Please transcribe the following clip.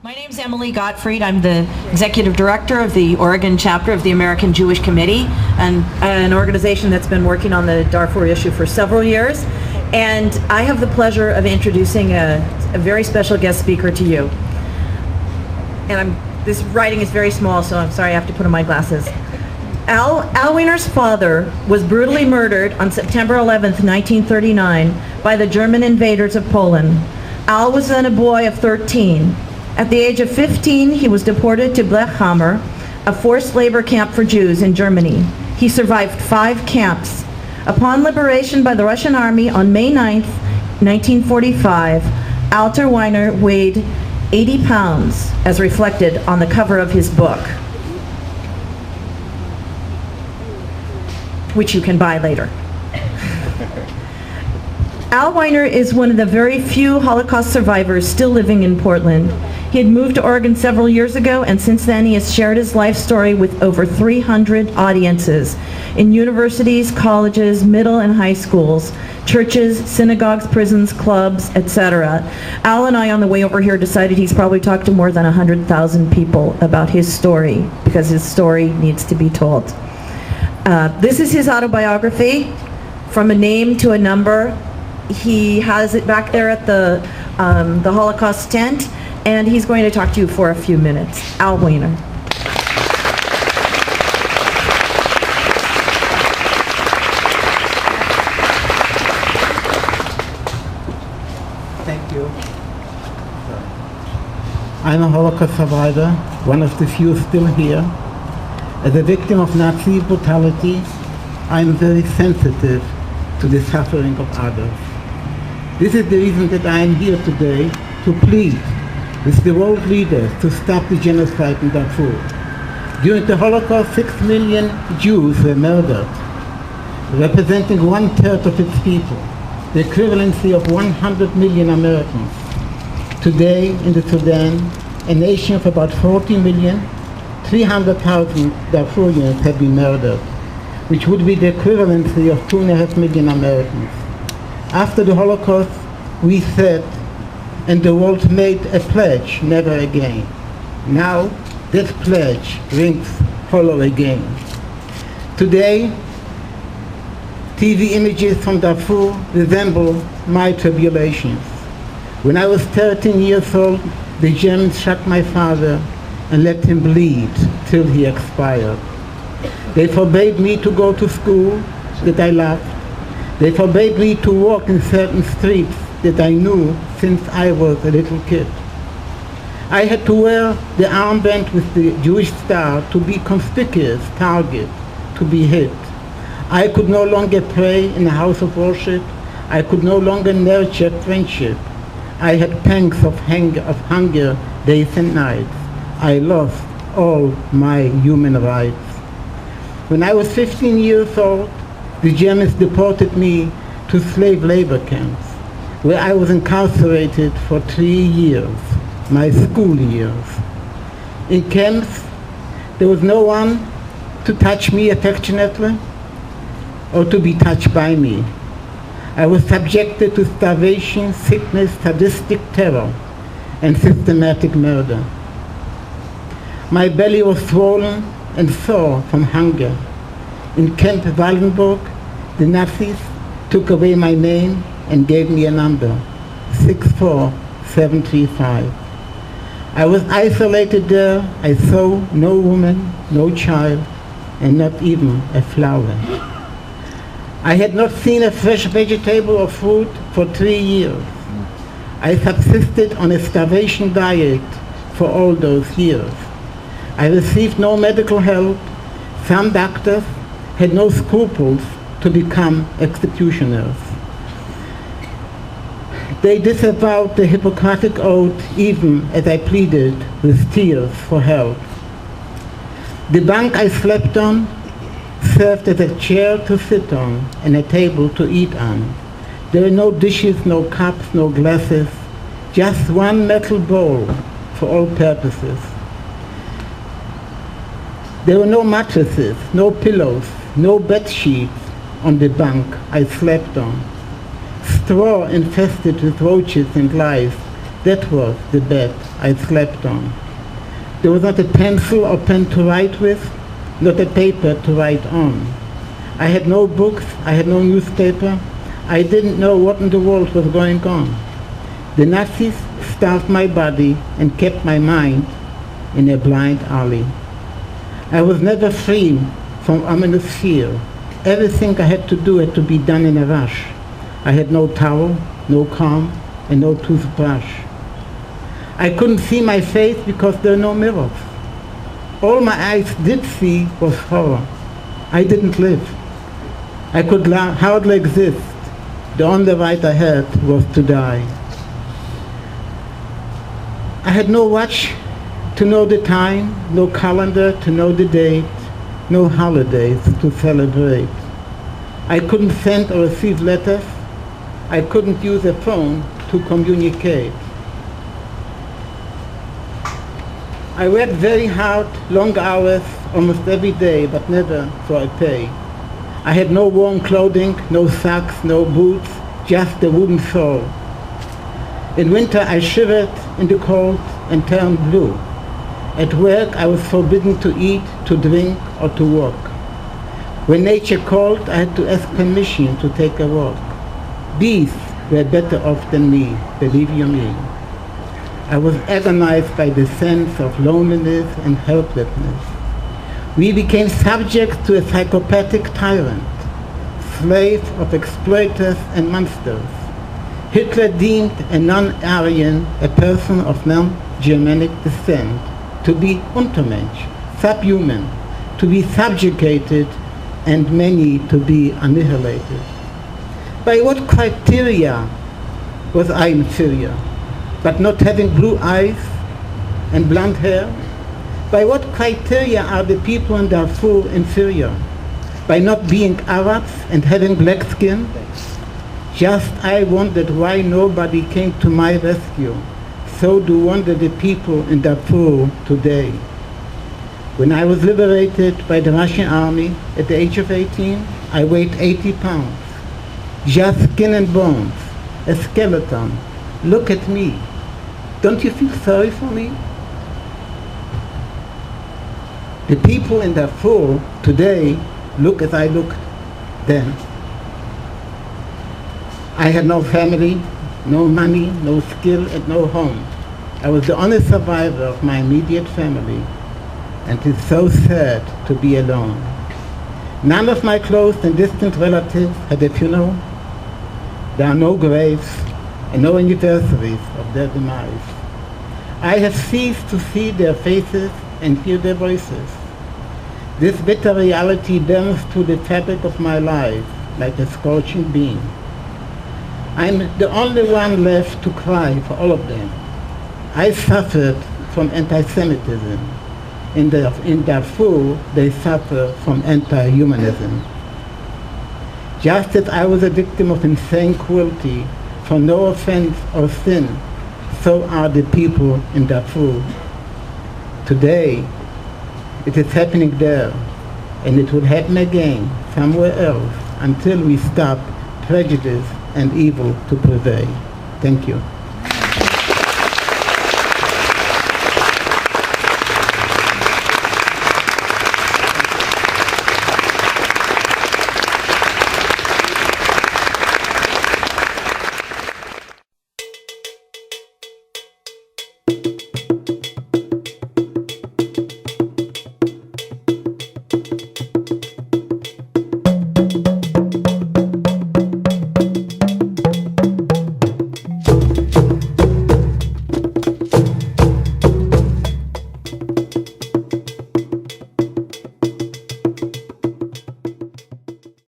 My name's Emily Gottfried. I'm the executive director of the Oregon chapter of the American Jewish Committee, an organization that's been working on the Darfur issue for several years. And I have the pleasure of introducing a very special guest speaker to you. And this writing is very small, so I'm sorry I have to put on my glasses. Al Wiener's father was brutally murdered on September 11th, 1939 by the German invaders of Poland. Al was then a boy of 13. At the age of 15, he was deported to Blechhammer, a forced labor camp for Jews in Germany. He survived 5 camps. Upon liberation by the Russian army on May 9th, 1945, Alter Wiener weighed 80 pounds, as reflected on the cover of his book, which you can buy later. Al Wiener is one of the very few Holocaust survivors still living in Portland. He had moved to Oregon several years ago, and since then he has shared his life story with over 300 audiences in universities, colleges, middle and high schools, churches, synagogues, prisons, clubs, etc. Al and I, on the way over here, decided he's probably talked to more than 100,000 people about his story, because his story needs to be told. This is his autobiography, From a Name to a Number. He has it back there at the Holocaust tent, and he's going to talk to you for a few minutes. Al Wiener. Thank you. I'm a Holocaust survivor, one of the few still here. As a victim of Nazi brutality, I'm very sensitive to the suffering of others. This is the reason that I am here today, to plead with the world leaders to stop the genocide in Darfur. During the Holocaust, 6 million Jews were murdered, representing 1/3 of its people, the equivalency of 100 million Americans. Today, in the Sudan, a nation of about 40 million, 300,000 Darfurians have been murdered, which would be the equivalency of 2.5 million Americans. After the Holocaust, we said, and the world made a pledge, never again. Now, that pledge rings hollow again. Today, TV images from Darfur resemble my tribulations. When I was 13 years old, the Germans shot my father and let him bleed till he expired. They forbade me to go to school that I loved. They forbade me to walk in certain streets that I knew since I was a little kid. I had to wear the armband with the Jewish star to be conspicuous target, to be hit. I could no longer pray in a house of worship. I could no longer nurture friendship. I had pangs of hunger days and nights. I lost all my human rights. When I was 15 years old, the Germans deported me to slave labor camps, where I was incarcerated for 3 years, my school years. In camps, there was no one to touch me affectionately or to be touched by me. I was subjected to starvation, sickness, sadistic terror, and systematic murder. My belly was swollen and sore from hunger. In Camp Wallenburg, the Nazis took away my name and gave me a number, 64735. I was isolated there. I saw no woman, no child, and not even a flower. I had not seen a fresh vegetable or fruit for 3 years. I subsisted on a starvation diet for all those years. I received no medical help. Some doctors had no scruples to become executioners. They disavowed the Hippocratic oath even as I pleaded with tears for help. The bunk I slept on served as a chair to sit on and a table to eat on. There were no dishes, no cups, no glasses, just one metal bowl for all purposes. There were no mattresses, no pillows, no bed sheets on the bunk I slept on. Straw infested with roaches and lice That was the bed I slept on. There was not a pencil or pen to write with, not a paper to write on. I had no books, I had no newspaper. I didn't know what in the world was going on. The Nazis starved my body and kept my mind in a blind alley. I was never free from ominous fear. Everything I had to do had to be done in a rush. I had no towel, no comb, and no toothbrush. I couldn't see my face because there were no mirrors. All my eyes did see was horror. I didn't live. I could hardly exist. The only right I had was to die. I had no watch to know the time, no calendar to know the date, no holidays to celebrate. I couldn't send or receive letters. I couldn't use a phone to communicate. I worked very hard, long hours, almost every day, but never for a pay. I had no warm clothing, no socks, no boots, just a wooden sole. In winter I shivered in the cold and turned blue. At work I was forbidden to eat, to drink, or to walk. When nature called, I had to ask permission to take a walk. Bees were better off than me, believe you me. I was agonized by the sense of loneliness and helplessness. We became subject to a psychopathic tyrant, slave of exploiters and monsters. Hitler deemed a non-Aryan, a person of non-Germanic descent, to be Untermensch, subhuman, to be subjugated, and many to be annihilated. By what criteria was I inferior? But not having blue eyes and blonde hair? By what criteria are the people in Darfur inferior? By not being Arabs and having black skin? Just I wondered why nobody came to my rescue. So do wonder the people in Darfur today. When I was liberated by the Russian army at the age of 18, I weighed 80 pounds. Just skin and bones, a skeleton. Look at me. Don't you feel sorry for me? The people in Darfur today look as I looked then. I had no family, no money, no skill, and no home. I was the only survivor of my immediate family, and it's so sad to be alone. None of my close and distant relatives had a funeral. There are no graves and no anniversaries of their demise. I have ceased to see their faces and hear their voices. This bitter reality burns through the fabric of my life like a scorching beam. I'm the only one left to cry for all of them. I suffered from anti-Semitism. In Darfur, they suffer from anti-humanism. Just as I was a victim of insane cruelty for no offense or sin, so are the people in Darfur. Today, it is happening there, and it will happen again somewhere else until we stop prejudice and evil to prevail. Thank you.